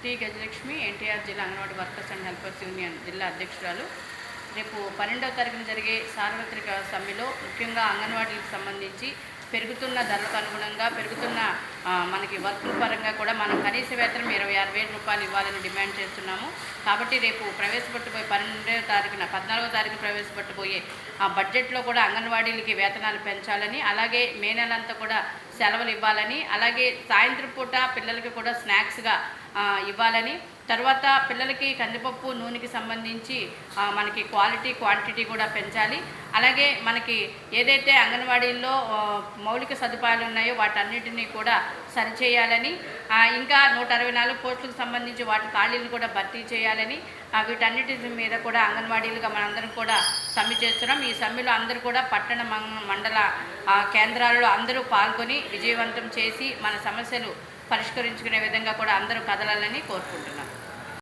T Gajalakshmi NTR జిల్లా anganwadi workers and helpers union జిల్లా అధ్యక్షురాలు. రేపు 12వ తారీఖున జరిగే సార్వత్రిక సమ్మెలో ముఖ్యంగా అంగన్వాడీలకు సంబంధించి పెరుగుతున్న ధరలకు అనుగుణంగా పెరుగుతున్న మనకి వర్క్ పరంగా కూడా మనం కనీస వేతనం 26,000 రూపాయలు ఇవ్వాలని డిమాండ్ చేస్తున్నాము. కాబట్టి రేపు ప్రవేశపెట్టబోయే 12వ తారీఖున 14వ తారీఖు ప్రవేశపెట్టబోయే బడ్జెట్లో కూడా అంగన్వాడీలకి వేతనాలు పెంచాలని, అలాగే మే నెలంతా కూడా సెలవులు ఇవ్వాలని, అలాగే సాయంత్రం పూట పిల్లలకి కూడా స్నాక్స్గా ఇవ్వాలని, తర్వాత పిల్లలకి కందిపప్పు నూనెకి సంబంధించి మనకి క్వాలిటీ క్వాంటిటీ కూడా పెంచాలి. అలాగే మనకి ఏదైతే అంగన్వాడీల్లో మౌలిక సదుపాయాలు ఉన్నాయో వాటన్నిటినీ కూడా సరిచేయాలని, ఇంకా 164 పోస్టులకు సంబంధించి వాటి ఖాళీలను కూడా భర్తీ చేయాలని, వీటన్నిటి మీద కూడా అంగన్వాడీలుగా మనందరం కూడా సమ్మె చేస్తున్నాం. ఈ సమ్మెలో అందరూ కూడా పట్టణ మండల కేంద్రాలలో అందరూ పాల్గొని విజయవంతం చేసి మన సమస్యలు పరిష్కరించుకునే విధంగా కూడా అందరూ కదలాలని కోరుకుంటున్నాం.